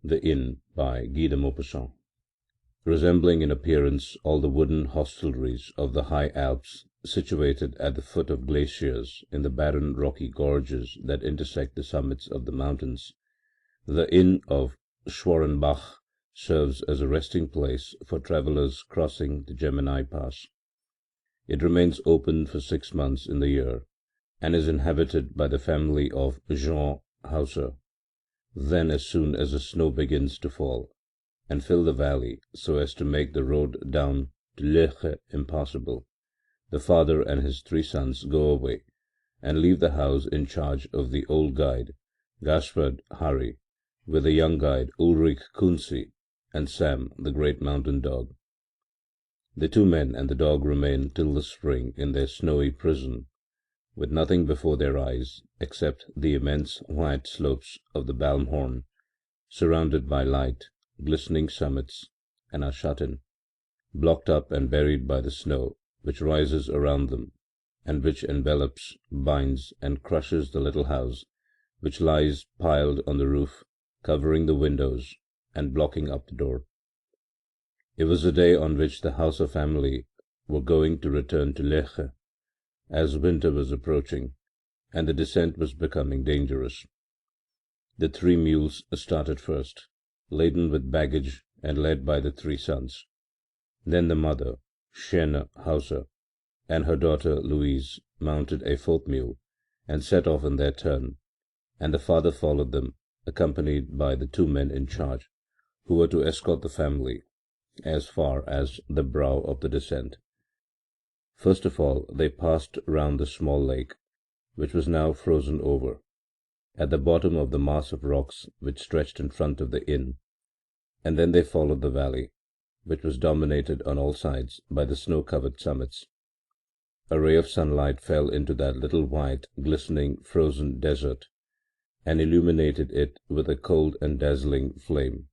The Inn by Guy de Maupassant. Resembling in appearance all the wooden hostelries of the high Alps situated at the foot of glaciers in the barren rocky gorges that intersect the summits of the mountains, the Inn of Schwarenbach serves as a resting place for travellers crossing the Gemini Pass. It remains open for 6 months in the year, and is inhabited by the family of Jean Hauser. Then, as soon as the snow begins to fall and fill the valley so as to make the road down to Lecce impassable, the father and his 3 sons go away and leave the house in charge of the old guide, Gaspard Hari, with the young guide Ulrich Kunsi and Sam, the great mountain dog. The 2 men and the dog remain till the spring in their snowy prison, with nothing before their eyes except the immense white slopes of the Balmhorn, surrounded by light, glistening summits, and are shut in, blocked up and buried by the snow which rises around them, and which envelops, binds, and crushes the little house, which lies piled on the roof, covering the windows, and blocking up the door. It was the day on which the Hauser family were going to return to Lecce, as winter was approaching, and the descent was becoming dangerous. The 3 mules started first, laden with baggage and led by the 3 sons. Then the mother, Chienne Hauser, and her daughter Louise mounted a 4th mule and set off in their turn, and the father followed them, accompanied by the 2 men in charge, who were to escort the family as far as the brow of the descent. First of all they passed round the small lake, which was now frozen over, at the bottom of the mass of rocks which stretched in front of the inn, and then they followed the valley, which was dominated on all sides by the snow-covered summits. A ray of sunlight fell into that little white, glistening, frozen desert, and illuminated it with a cold and dazzling flame.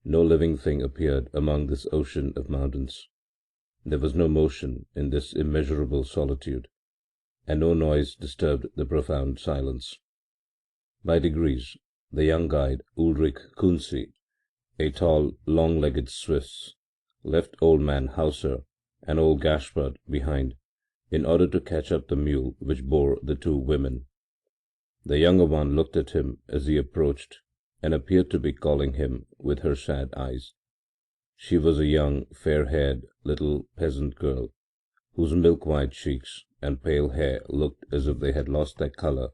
No living thing appeared among this ocean of mountains. There was no motion in this immeasurable solitude, and no noise disturbed the profound silence. By degrees the young guide Ulrich Kunsi, a tall, long-legged Swiss, left old man Hauser and old Gaspard behind, in order to catch up the mule which bore the 2 women. The younger one looked at him as he approached, and appeared to be calling him with her sad eyes. She was a young, fair-haired little peasant girl, whose milk-white cheeks and pale hair looked as if they had lost their colour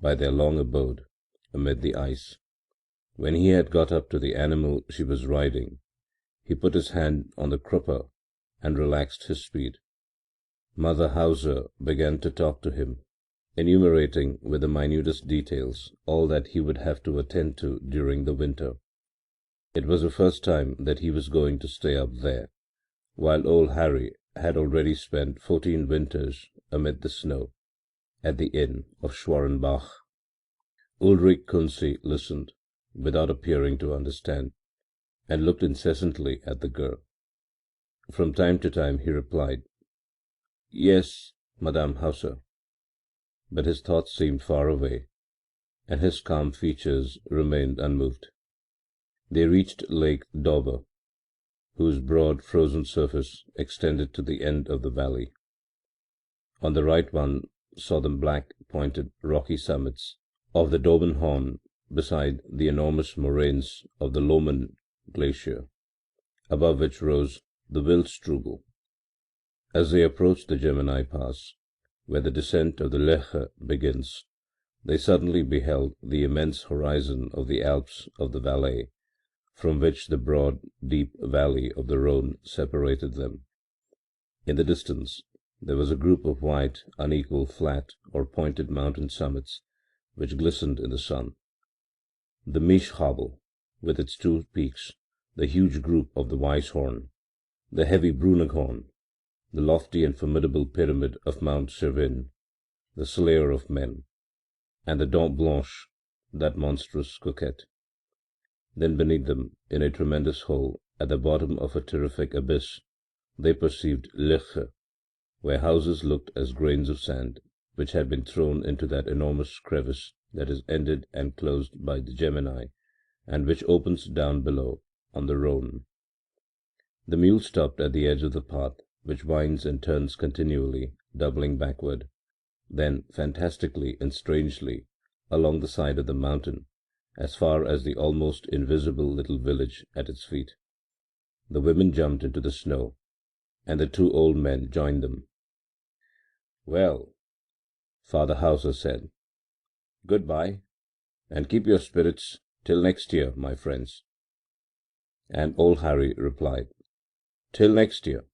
by their long abode amid the ice. When he had got up to the animal she was riding, he put his hand on the crupper and relaxed his speed. Mother Hauser began to talk to him, enumerating with the minutest details all that he would have to attend to during the winter. It was the first time that he was going to stay up there, while old Harry had already spent 14 winters amid the snow, at the inn of Schwarenbach. Ulrich Kunsi listened, without appearing to understand, and looked incessantly at the girl. From time to time he replied, "Yes, Madame Hauser," but his thoughts seemed far away, and his calm features remained unmoved. They reached Lake Dauber, whose broad frozen surface extended to the end of the valley. On the right one saw the black, pointed, rocky summits of the Daubenhorn beside the enormous moraines of the Lohmen glacier, above which rose the Wildstrubel. As they approached the Gemini Pass, where the descent of the Lecce begins, they suddenly beheld the immense horizon of the Alps of the Valais, from which the broad, deep valley of the Rhone separated them. In the distance there was a group of white, unequal, flat, or pointed mountain summits which glistened in the sun. The Mischabel, with its 2 peaks, the huge group of the Weisshorn, the heavy Bruneghorn, the lofty and formidable pyramid of Mount Cervin, the slayer of men, and the Dent Blanche, that monstrous coquette. Then beneath them, in a tremendous hole at the bottom of a terrific abyss, they perceived Lecce, where houses looked as grains of sand which had been thrown into that enormous crevice that is ended and closed by the Gemini and which opens down below on the Rhone. The mule stopped at the edge of the path, which winds and turns continually, doubling backward, then fantastically and strangely along the side of the mountain, as far as the almost invisible little village at its feet. The women jumped into the snow, and the two old men joined them. "Well," Father Hauser said, "good-bye, and keep your spirits till next year, my friends." And old Harry replied, "Till next year."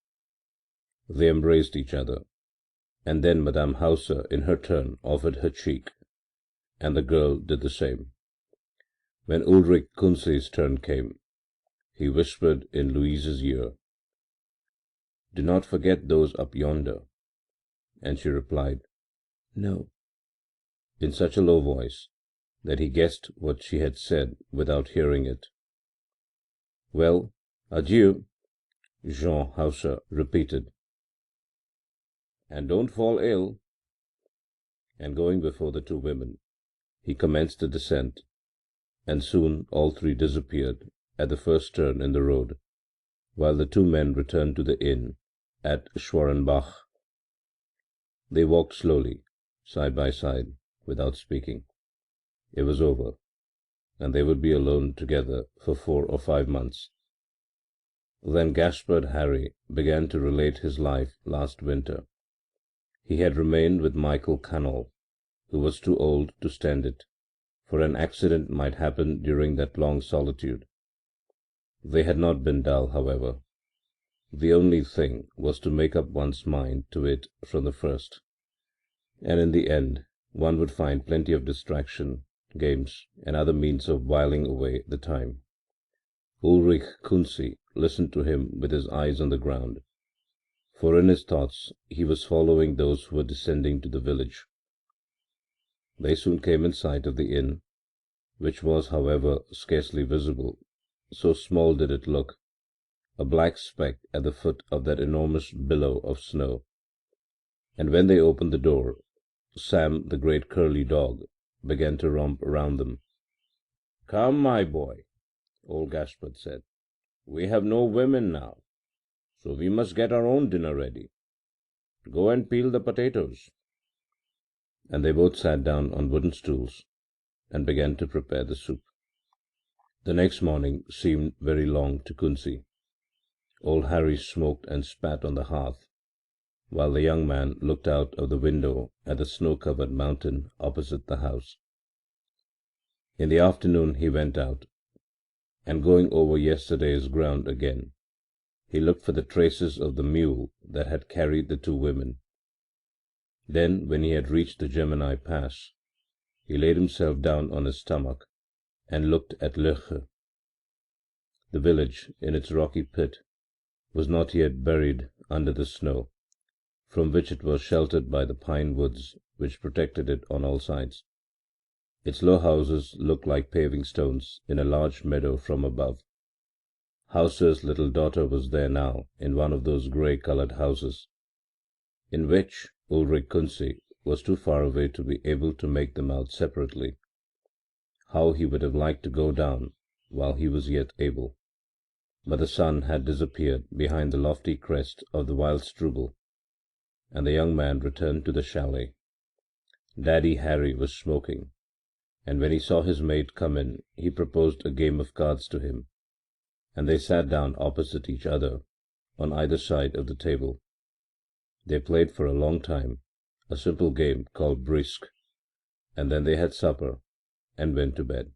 They embraced each other, and then Madame Hauser in her turn offered her cheek, and the girl did the same. When Ulrich Kunsi's turn came, he whispered in Louise's ear, "Do not forget those up yonder," and she replied, "No," in such a low voice that he guessed what she had said without hearing it. "Well, adieu," Jean Hauser repeated, "and don't fall ill." And going before the two women, he commenced the descent, and soon all three disappeared at the first turn in the road, while the two men returned to the inn at Schwarenbach. They walked slowly, side by side, without speaking. It was over, and they would be alone together for 4 or 5 months. Then Gaspard Hari began to relate his life last winter. He had remained with Michael Canol, who was too old to stand it, for an accident might happen during that long solitude. They had not been dull, however. The only thing was to make up one's mind to it from the first, and in the end one would find plenty of distraction, games, and other means of whiling away the time. Ulrich Kunsi listened to him with his eyes on the ground, for in his thoughts he was following those who were descending to the village. They soon came in sight of the inn, which was, however, scarcely visible, so small did it look, a black speck at the foot of that enormous billow of snow. And when they opened the door, Sam, the great curly dog, began to romp around them. "Come, my boy," old Gaspard said, "we have no women now, so we must get our own dinner ready. Go and peel the potatoes." And they both sat down on wooden stools and began to prepare the soup. The next morning seemed very long to Kunsi. Old Harry smoked and spat on the hearth, while the young man looked out of the window at the snow-covered mountain opposite the house. In the afternoon he went out, and going over yesterday's ground again, he looked for the traces of the mule that had carried the two women. Then, when he had reached the Gemini Pass, he laid himself down on his stomach and looked at Loeche. The village, in its rocky pit, was not yet buried under the snow, from which it was sheltered by the pine woods which protected it on all sides. Its low houses looked like paving stones in a large meadow from above. Hauser's little daughter was there now in one of those grey-coloured houses, in which Ulrich Kunsi was too far away to be able to make them out separately. How he would have liked to go down while he was yet able! But the sun had disappeared behind the lofty crest of the Wildstrubel, and the young man returned to the chalet. Daddy Harry was smoking, and when he saw his mate come in he proposed a game of cards to him, and they sat down opposite each other on either side of the table. They played for a long time a simple game called Brisk, and then they had supper and went to bed.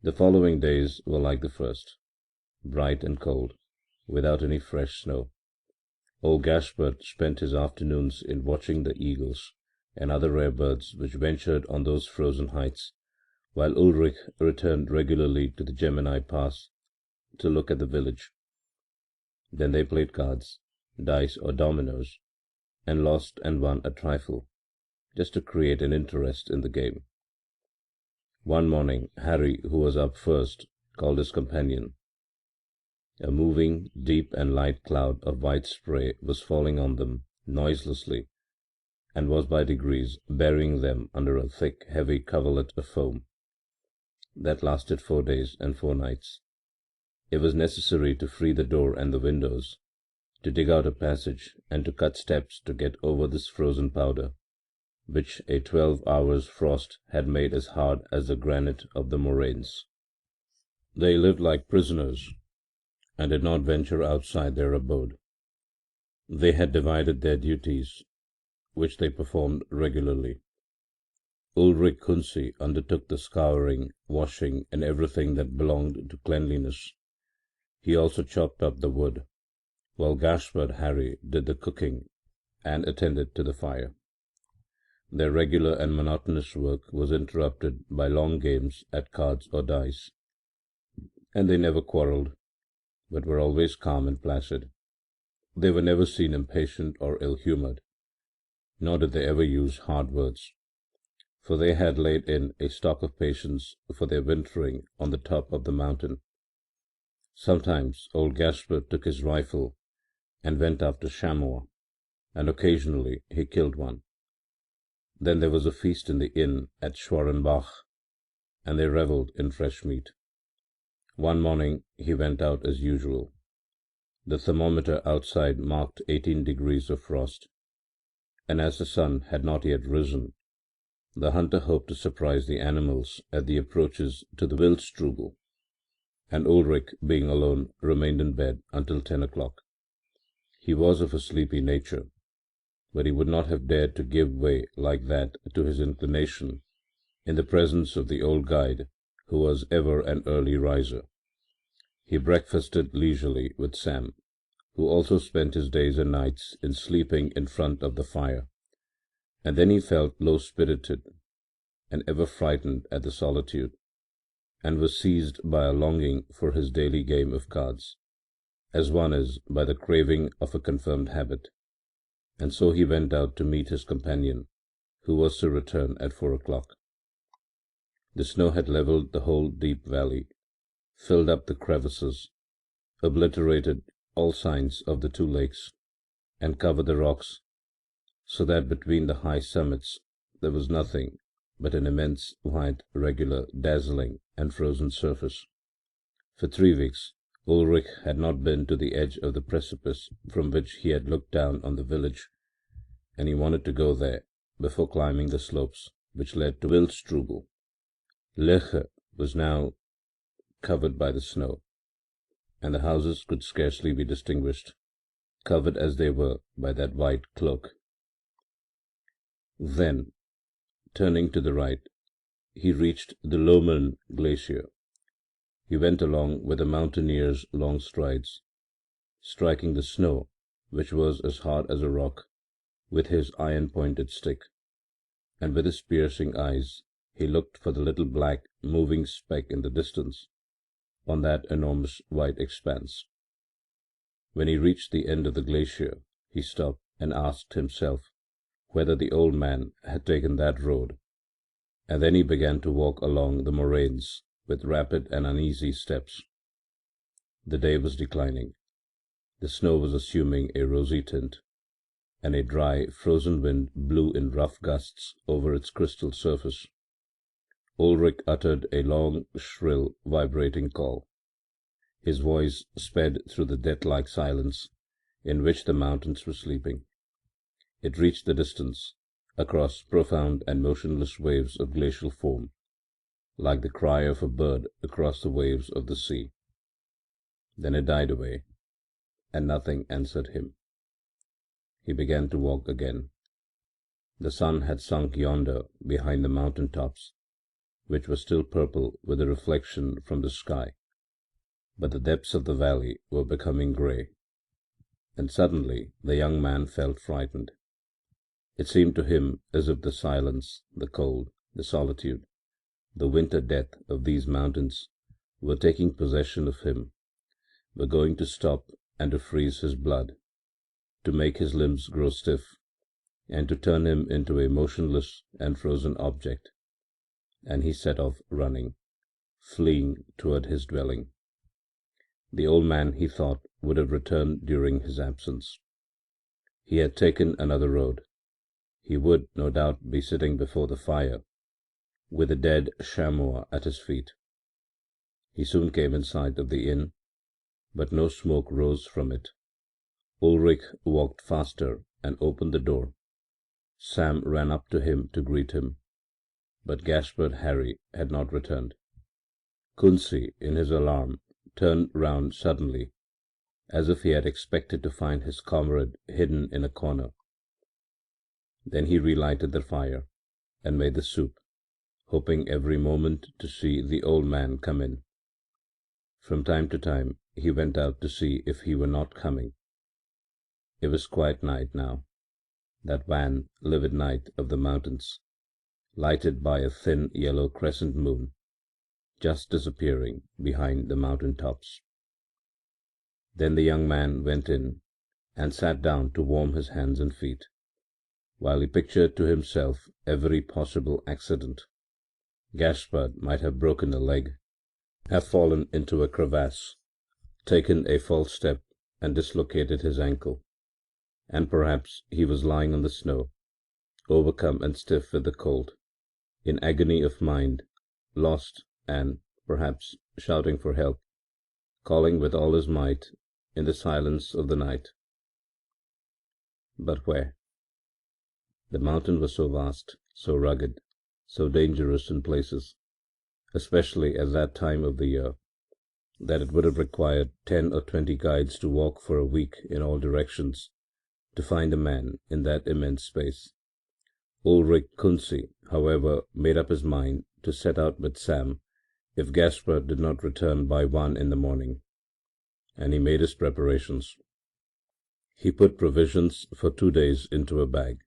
The following days were like the first, bright and cold, without any fresh snow. Old Gaspard spent his afternoons in watching the eagles and other rare birds which ventured on those frozen heights, while Ulrich returned regularly to the Gemini Pass to look at the village. Then they played cards, dice, or dominoes, and lost and won a trifle, just to create an interest in the game. One morning Harry, who was up first, called his companion. A moving, deep and light cloud of white spray was falling on them noiselessly, and was by degrees burying them under a thick, heavy coverlet of foam. that lasted 4 days and 4 nights. It was necessary to free the door and the windows, to dig out a passage, and to cut steps to get over this frozen powder, which a 12 hours' frost had made as hard as the granite of the moraines. They lived like prisoners, and did not venture outside their abode. They had divided their duties, which they performed regularly. Ulrich Kunsi undertook the scouring, washing, and everything that belonged to cleanliness. He also chopped up the wood, while Gaspard Hari did the cooking and attended to the fire. Their regular and monotonous work was interrupted by long games at cards or dice, and they never quarrelled, but were always calm and placid. They were never seen impatient or ill-humoured, nor did they ever use hard words, for they had laid in a stock of patience for their wintering on the top of the mountain. Sometimes old Gaspard took his rifle and went after chamois, and occasionally he killed one. Then there was a feast in the inn at Schwarenbach, and they revelled in fresh meat. One morning he went out as usual. The thermometer outside marked 18 degrees of frost, and as the sun had not yet risen, the hunter hoped to surprise the animals at the approaches to the Wildstrubel, and Ulrich, being alone, remained in bed until 10 o'clock. He was of a sleepy nature, but he would not have dared to give way like that to his inclination in the presence of the old guide, who was ever an early riser. He breakfasted leisurely with Sam, who also spent his days and nights in sleeping in front of the fire, and then he felt low-spirited and ever frightened at the solitude, and was seized by a longing for his daily game of cards, as one is by the craving of a confirmed habit, and so he went out to meet his companion, who was to return at 4 o'clock. The snow had levelled the whole deep valley, filled up the crevices, obliterated all signs of the two lakes, and covered the rocks, so that between the high summits there was nothing but an immense, white, regular, dazzling, and frozen surface. For 3 weeks Ulrich had not been to the edge of the precipice from which he had looked down on the village, and he wanted to go there before climbing the slopes which led to Wildstrubel. Leche was now covered by the snow, and the houses could scarcely be distinguished, covered as they were by that white cloak. Then, turning to the right, he reached the Lommern glacier. He went along with a mountaineer's long strides, striking the snow, which was as hard as a rock, with his iron-pointed stick, and with his piercing eyes he looked for the little black moving speck in the distance on that enormous white expanse. When he reached the end of the glacier he stopped and asked himself whether the old man had taken that road, and then he began to walk along the moraines with rapid and uneasy steps. The day was declining. The snow was assuming a rosy tint, and a dry, frozen wind blew in rough gusts over its crystal surface. Ulrich uttered a long, shrill, vibrating call. His voice sped through the death-like silence in which the mountains were sleeping. It reached the distance, across profound and motionless waves of glacial foam, like the cry of a bird across the waves of the sea. Then it died away, and nothing answered him. He began to walk again. The sun had sunk yonder behind the mountain tops, which were still purple with the reflection from the sky, but the depths of the valley were becoming grey, and suddenly the young man felt frightened. It seemed to him as if the silence, the cold, the solitude, the winter death of these mountains were taking possession of him, were going to stop and to freeze his blood, to make his limbs grow stiff, and to turn him into a motionless and frozen object, and he set off running, fleeing toward his dwelling. The old man, he thought, would have returned during his absence. He had taken another road. He would, no doubt, be sitting before the fire, with the dead chamois at his feet. He soon came in sight of the inn, but no smoke rose from it. Ulrich walked faster and opened the door. Sam ran up to him to greet him, but Gaspard Hari had not returned. Kunsi, in his alarm, turned round suddenly, as if he had expected to find his comrade hidden in a corner. Then he relighted the fire and made the soup, hoping every moment to see the old man come in. From time to time he went out to see if he were not coming. It was quiet night now, that wan, livid night of the mountains, lighted by a thin yellow crescent moon, just disappearing behind the mountain tops. Then the young man went in and sat down to warm his hands and feet, while he pictured to himself every possible accident. Gaspard might have broken a leg, have fallen into a crevasse, taken a false step and dislocated his ankle, and perhaps he was lying on the snow, overcome and stiff with the cold, in agony of mind, lost, and, perhaps, shouting for help, calling with all his might in the silence of the night. But where? The mountain was so vast, so rugged, so dangerous in places, especially at that time of the year, that it would have required 10 or 20 guides to walk for a week in all directions to find a man in that immense space. Ulrich Kunsi, however, made up his mind to set out with Sam if Gaspard did not return by 1 in the morning, and he made his preparations. He put provisions for 2 days into a bag,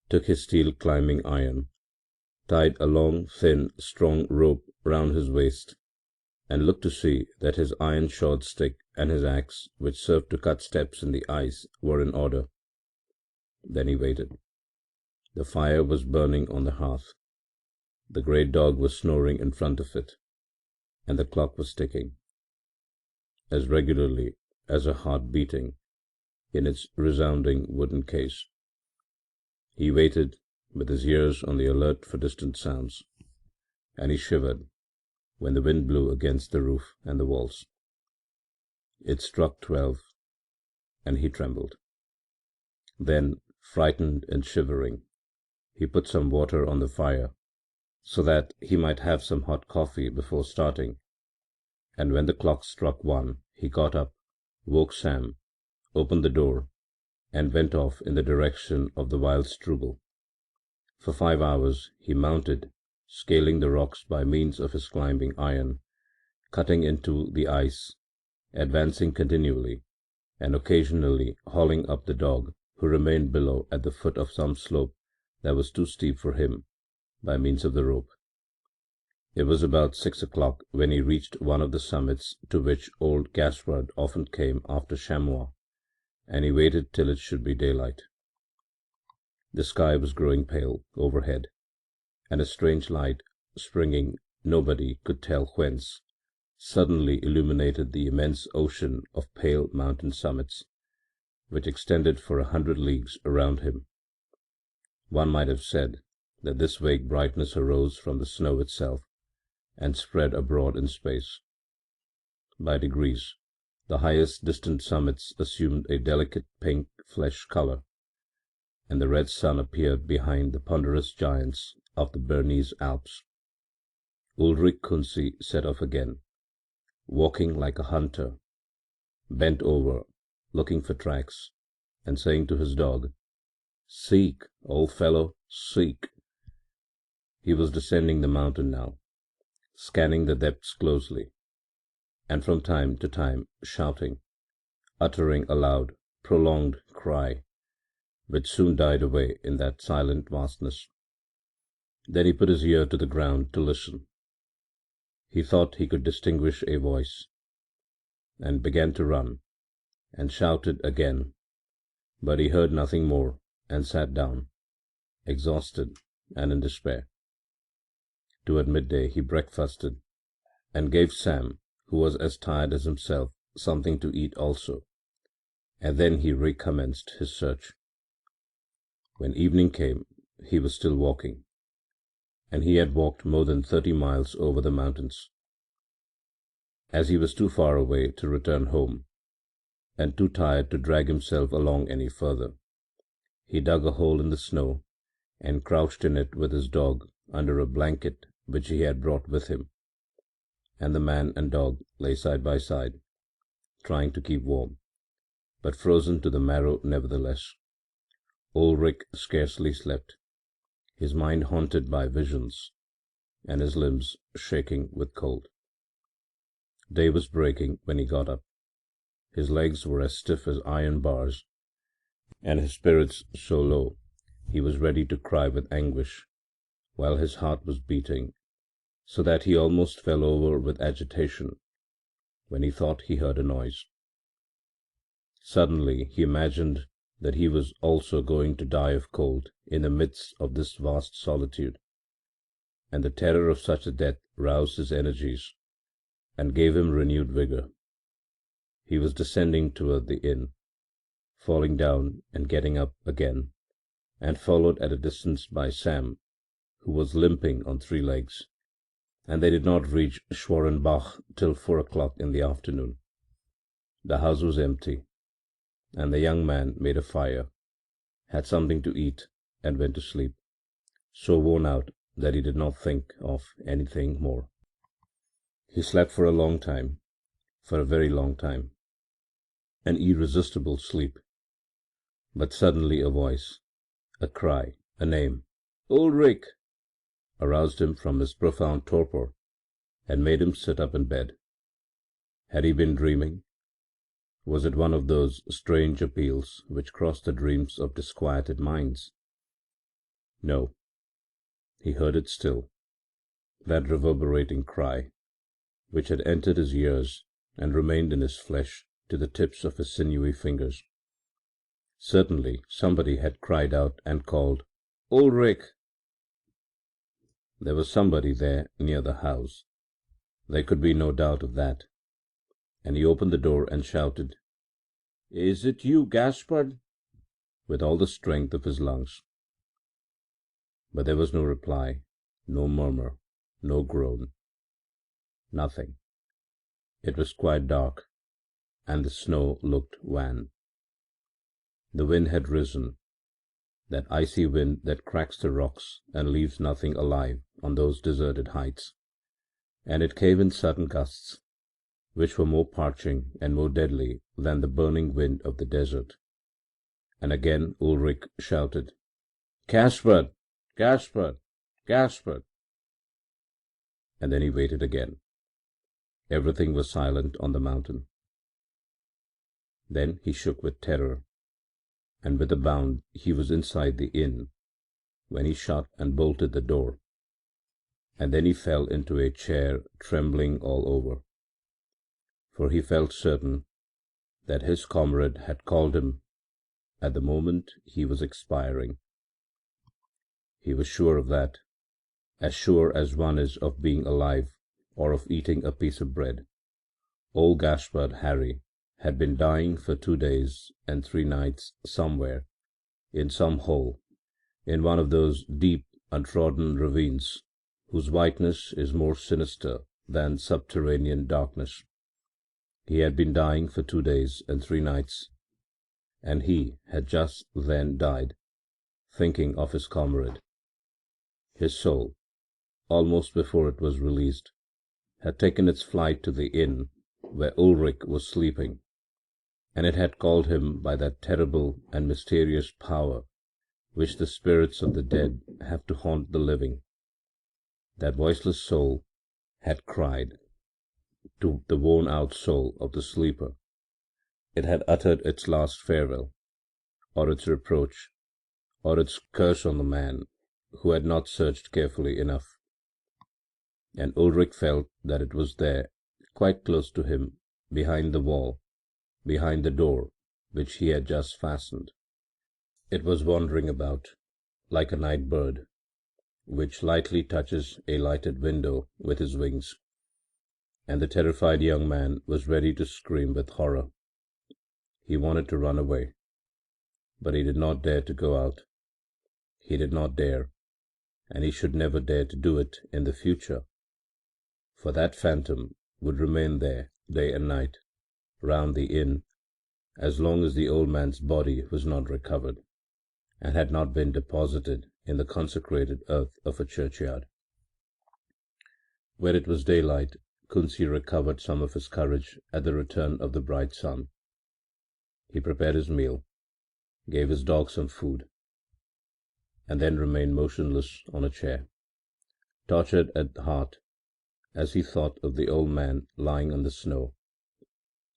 took his steel climbing iron, tied a long, thin, strong rope round his waist, and looked to see that his iron-shod stick and his axe, which served to cut steps in the ice, were in order. Then he waited. The fire was burning on the hearth, the great dog was snoring in front of it, and the clock was ticking, as regularly as a heart beating, in its resounding wooden case. He waited, with his ears on the alert for distant sounds, and he shivered when the wind blew against the roof and the walls. It struck 12, and he trembled. Then, frightened and shivering, he put some water on the fire, so that he might have some hot coffee before starting, and when the clock struck 1, he got up, woke Sam, opened the door, and went off in the direction of the Wildstrubel. For 5 hours he mounted, scaling the rocks by means of his climbing iron, cutting into the ice, advancing continually, and occasionally hauling up the dog, who remained below at the foot of some slope that was too steep for him, by means of the rope. It was about 6 o'clock when he reached one of the summits to which old Gaspard often came after chamois, and he waited till it should be daylight. The sky was growing pale overhead, and a strange light, springing nobody could tell whence, suddenly illuminated the immense ocean of pale mountain summits, which extended for 100 leagues around him. One might have said that this vague brightness arose from the snow itself and spread abroad in space. By degrees the highest distant summits assumed a delicate pink flesh colour, and the red sun appeared behind the ponderous giants of the Bernese Alps. Ulrich Kunsi set off again, walking like a hunter, bent over, looking for tracks, and saying to his dog, "Seek, old fellow, seek." He was descending the mountain now, scanning the depths closely, and from time to time shouting, uttering a loud, prolonged cry, which soon died away in that silent vastness. Then he put his ear to the ground to listen. He thought he could distinguish a voice, and began to run, and shouted again, but he heard nothing more, and sat down, exhausted and in despair. Toward midday he breakfasted, and gave Sam, who was as tired as himself, something to eat also, and then he recommenced his search. When evening came he was still walking, and he had walked more than 30 miles over the mountains. as he was too far away to return home, and too tired to drag himself along any further, he dug a hole in the snow and crouched in it with his dog under a blanket which he had brought with him, and the man and dog lay side by side, trying to keep warm, but frozen to the marrow nevertheless. Ulrich scarcely slept, his mind haunted by visions, and his limbs shaking with cold. Day was breaking when he got up. His legs were as stiff as iron bars, and his spirits so low he was ready to cry with anguish, while his heart was beating so that he almost fell over with agitation when he thought he heard a noise. Suddenly he imagined that he was also going to die of cold in the midst of this vast solitude, and the terror of such a death roused his energies and gave him renewed vigor. He was descending toward the inn, falling down and getting up again, and followed at a distance by Sam, who was limping on three legs, and they did not reach Schwarenbach till 4 o'clock in the afternoon. The house was empty, and the young man made a fire, had something to eat, and went to sleep, so worn out that he did not think of anything more. He slept for a long time, for a very long time, an irresistible sleep, but suddenly a voice, a cry, a name, "Ulrich!" aroused him from his profound torpor and made him sit up in bed. Had he been dreaming? Was it one of those strange appeals which cross the dreams of disquieted minds? No, he heard it still, that reverberating cry, which had entered his ears and remained in his flesh to the tips of his sinewy fingers. Certainly somebody had cried out and called, "Ulrich!" There was somebody there near the house, there could be no doubt of that, and he opened the door and shouted, "Is it you, Gaspard?" with all the strength of his lungs. But there was no reply, no murmur, no groan, nothing. It was quite dark, and the snow looked wan. The wind had risen, that icy wind that cracks the rocks and leaves nothing alive on those deserted heights, and it came in sudden gusts, which were more parching and more deadly than the burning wind of the desert. And again Ulrich shouted, "Gaspard! Gaspard! Gaspard!" And then he waited again. Everything was silent on the mountain. Then he shook with terror, and with a bound he was inside the inn, when he shut and bolted the door, and then he fell into a chair, trembling all over, for he felt certain that his comrade had called him at the moment he was expiring. He was sure of that, as sure as one is of being alive or of eating a piece of bread. Old Gaspard Hari had been dying for 2 days and 3 nights somewhere, in some hole, in one of those deep, untrodden ravines whose whiteness is more sinister than subterranean darkness. He had been dying for 2 days and 3 nights, and he had just then died, thinking of his comrade. His soul, almost before it was released, had taken its flight to the inn where Ulrich was sleeping, and it had called him by that terrible and mysterious power which the spirits of the dead have to haunt the living. That voiceless soul had cried to the worn-out soul of the sleeper. It had uttered its last farewell, or its reproach, or its curse on the man who had not searched carefully enough, and Ulrich felt that it was there, quite close to him, behind the wall, behind the door which he had just fastened. It was wandering about, like a night bird, which lightly touches a lighted window with his wings, and the terrified young man was ready to scream with horror. He wanted to run away, but he did not dare to go out. He did not dare, and he should never dare to do it in the future, for that phantom would remain there day and night round the inn as long as the old man's body was not recovered, and had not been deposited in the consecrated earth of a churchyard. When it was daylight, Kunsi recovered some of his courage at the return of the bright sun. He prepared his meal, gave his dog some food, and then remained motionless on a chair, tortured at heart as he thought of the old man lying on the snow.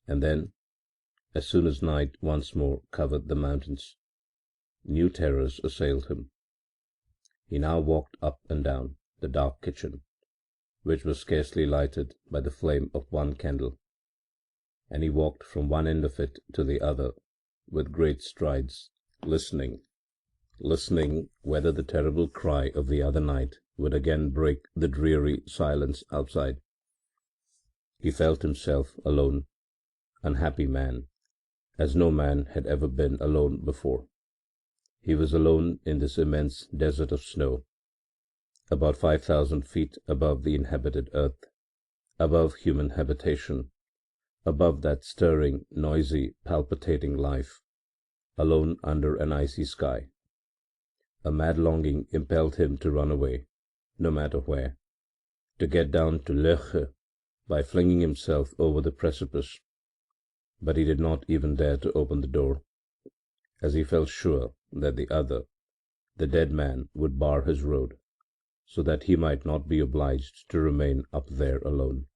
And then, as soon as night once more covered the mountains, new terrors assailed him. He now walked up and down the dark kitchen, which was scarcely lighted by the flame of one candle, and he walked from one end of it to the other with great strides, listening whether the terrible cry of the other night would again break the dreary silence outside. He felt himself alone, unhappy man, as no man had ever been alone before. He was alone in this immense desert of snow, about 5,000 feet above the inhabited earth, above human habitation, above that stirring, noisy, palpitating life, alone under an icy sky. A mad longing impelled him to run away, no matter where, to get down to Loeche by flinging himself over the precipice, but he did not even dare to open the door, as he felt sure that the other, the dead man, would bar his road, so that he might not be obliged to remain up there alone.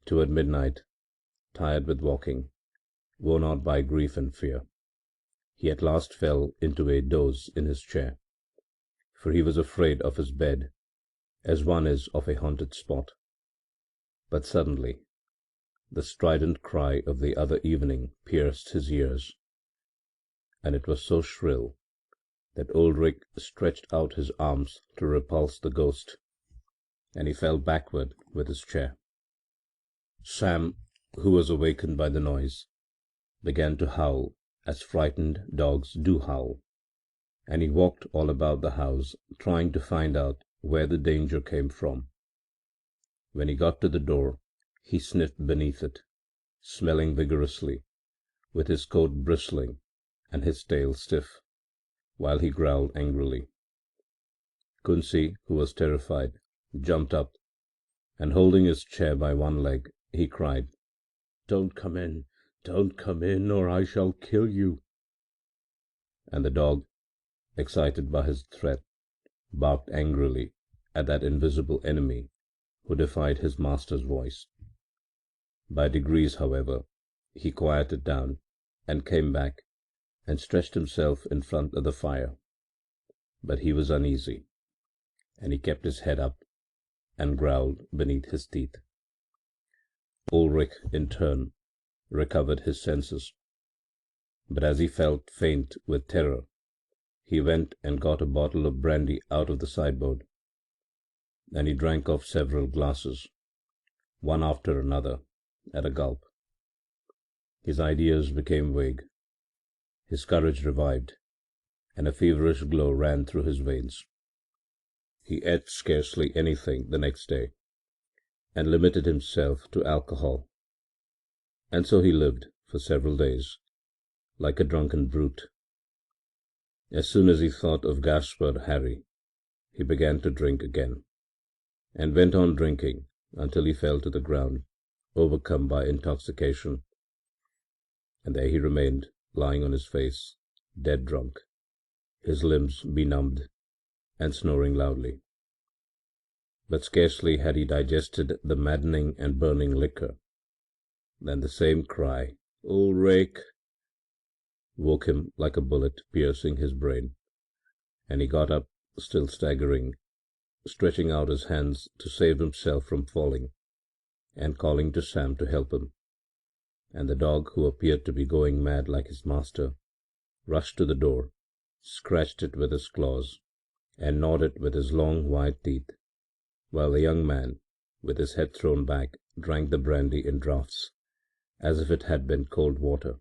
Toward midnight, tired with walking, worn out by grief and fear, he at last fell into a doze in his chair, for he was afraid of his bed, as one is of a haunted spot. But suddenly the strident cry of the other evening pierced his ears, and it was so shrill that Ulrich stretched out his arms to repulse the ghost, and he fell backward with his chair. Sam, who was awakened by the noise, began to howl as frightened dogs do howl, and he walked all about the house trying to find out where the danger came from. When he got to the door, he sniffed beneath it, smelling vigorously, with his coat bristling and his tail stiff, while he growled angrily. Kunsi, who was terrified, jumped up, and holding his chair by one leg, he cried, "Don't come in, or I shall kill you." And the dog, excited by his threat, barked angrily at that invisible enemy who defied his master's voice. By degrees, however, he quieted down and came back and stretched himself in front of the fire, but he was uneasy, and he kept his head up and growled beneath his teeth. Ulrich, in turn, recovered his senses, but as he felt faint with terror, he went and got a bottle of brandy out of the sideboard, and he drank off several glasses, one after another, at a gulp. His ideas became vague, his courage revived, and a feverish glow ran through his veins. He ate scarcely anything the next day, and limited himself to alcohol, and so he lived for several days, like a drunken brute. As soon as he thought of Gaspard Hari, he began to drink again, and went on drinking until he fell to the ground, overcome by intoxication, and there he remained, lying on his face, dead drunk, his limbs benumbed, and snoring loudly. But scarcely had he digested the maddening and burning liquor than the same cry, "Ulrich," woke him like a bullet piercing his brain, and he got up, still staggering, stretching out his hands to save himself from falling, and calling to Sam to help him, and the dog, who appeared to be going mad like his master, rushed to the door, scratched it with his claws, and gnawed it with his long white teeth, while the young man, with his head thrown back, drank the brandy in draughts, as if it had been cold water,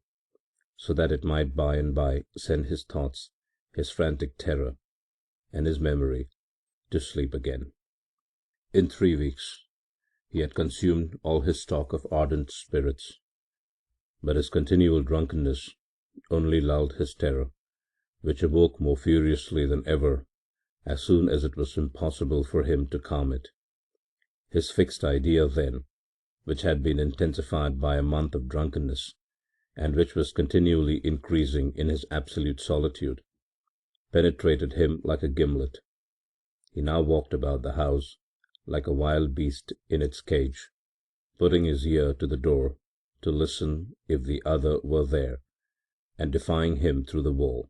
so that it might by and by send his thoughts, his frantic terror, and his memory to sleep again. In 3 weeks He had consumed all his stock of ardent spirits, but his continual drunkenness only lulled his terror, which awoke more furiously than ever as soon as it was impossible for him to calm it. His fixed idea then, which had been intensified by a month of drunkenness, and which was continually increasing in his absolute solitude, penetrated him like a gimlet. He now walked about the house like a wild beast in its cage, putting his ear to the door to listen if the other were there, and defying him through the wall.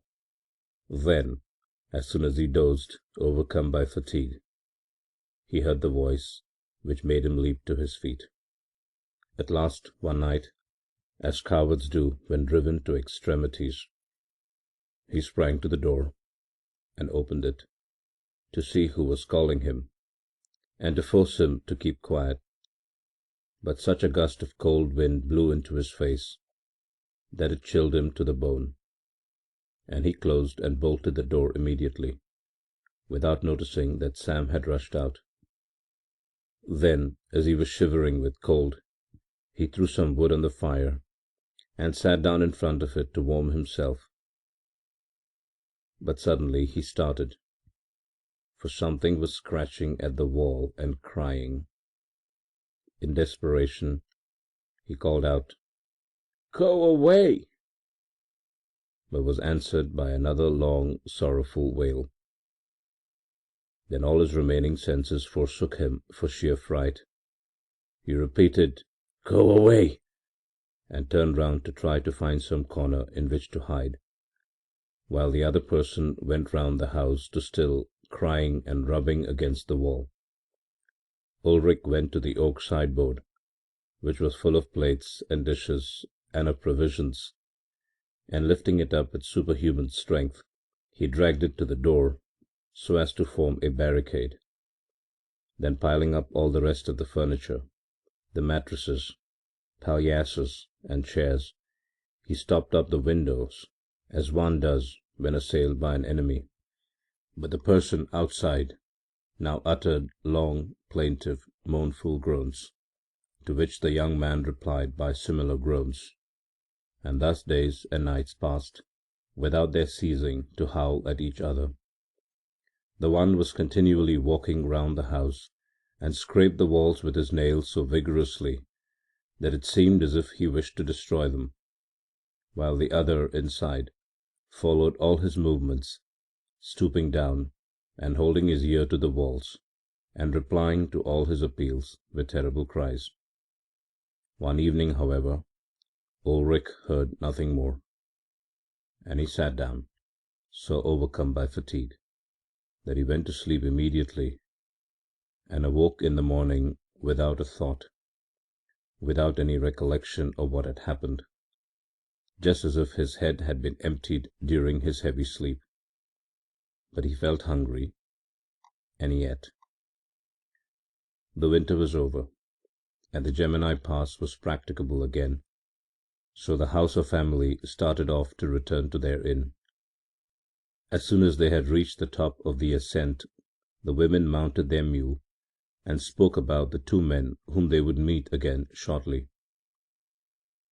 Then, as soon as he dozed, overcome by fatigue, he heard the voice which made him leap to his feet. At last, one night, as cowards do when driven to extremities, he sprang to the door and opened it, to see who was calling him, and to force him to keep quiet, but such a gust of cold wind blew into his face that it chilled him to the bone, and he closed and bolted the door immediately, without noticing that Sam had rushed out. Then, as he was shivering with cold, he threw some wood on the fire and sat down in front of it to warm himself. But suddenly he started, for something was scratching at the wall and crying. In desperation he called out, "Go away!" but was answered by another long, sorrowful wail. Then all his remaining senses forsook him for sheer fright. He repeated, "Go away!" and turned round to try to find some corner in which to hide, while the other person went round the house to still crying and rubbing against the wall. Ulrich went to the oak sideboard, which was full of plates and dishes and of provisions, and lifting it up with superhuman strength, he dragged it to the door so as to form a barricade. Then piling up all the rest of the furniture, the mattresses, paillasses, and chairs, he stopped up the windows as one does when assailed by an enemy. But the person outside now uttered long, plaintive, mournful groans, to which the young man replied by similar groans, and thus days and nights passed without their ceasing to howl at each other. The one was continually walking round the house and scraped the walls with his nails so vigorously that it seemed as if he wished to destroy them, while the other inside followed all his movements, stooping down and holding his ear to the walls, and replying to all his appeals with terrible cries. One evening, however, Ulrich heard nothing more, and he sat down, so overcome by fatigue that he went to sleep immediately, and awoke in the morning without a thought, without any recollection of what had happened, just as if his head had been emptied during his heavy sleep. But he felt hungry, and he ate. The winter was over, and the Gemini Pass was practicable again, so the Hauser family started off to return to their inn. As soon as they had reached the top of the ascent, the women mounted their mule and spoke about the two men whom they would meet again shortly.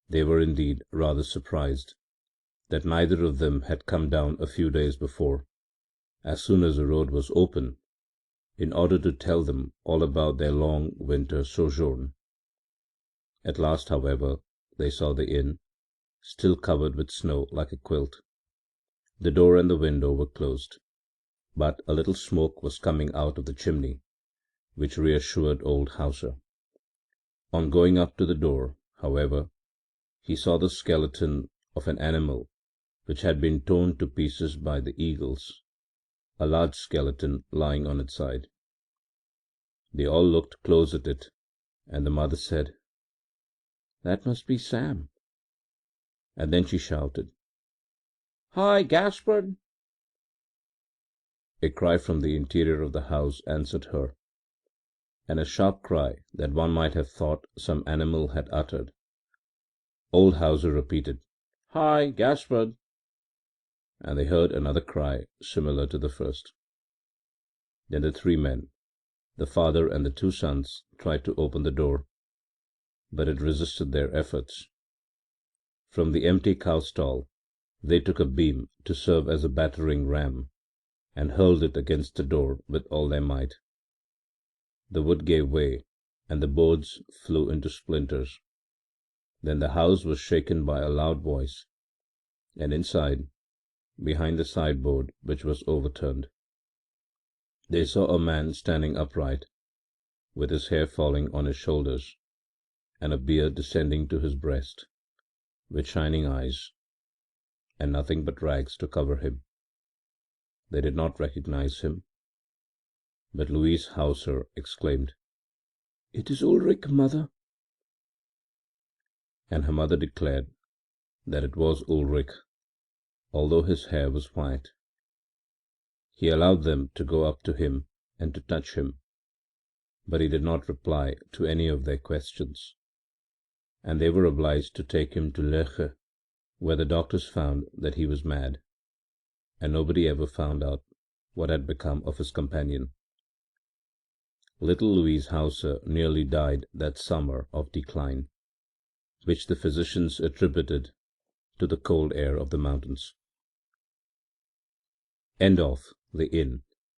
They were indeed rather surprised that neither of them had come down a few days before, as soon as the road was open, in order to tell them all about their long winter sojourn. At last, however, they saw the inn, still covered with snow like a quilt. The door and the window were closed, but a little smoke was coming out of the chimney, which reassured old Hauser. On going up to the door, however, he saw the skeleton of an animal which had been torn to pieces by the eagles, a large skeleton lying on its side. They all looked close at it, and the mother said, "That must be Sam." And then she shouted, "Hi, Gaspard!" A cry from the interior of the house answered her, and a sharp cry that one might have thought some animal had uttered. Old Hauser repeated, "Hi, Gaspard!" and they heard another cry similar to the first. Then the three men, The father and the two sons tried to open the door, but it resisted their efforts. From the empty cow stall they took a beam to serve as a battering ram, and hurled it against the door with all their might. The wood gave way, and the boards flew into splinters. Then the house was shaken by a loud voice, and inside, behind the sideboard, which was overturned, they saw a man standing upright, with his hair falling on his shoulders, and a beard descending to his breast, with shining eyes, and nothing but rags to cover him. They did not recognize him, but Louise Hauser exclaimed, "It is Ulrich, mother!" And her mother declared that it was Ulrich, although his hair was white. He allowed them to go up to him and to touch him, but he did not reply to any of their questions, and they were obliged to take him to Loeche, where the doctors found that he was mad, and nobody ever found out what had become of his companion. Little Louise Hauser nearly died that summer of decline, which the physicians attributed to the cold air of the mountains. End of The Inn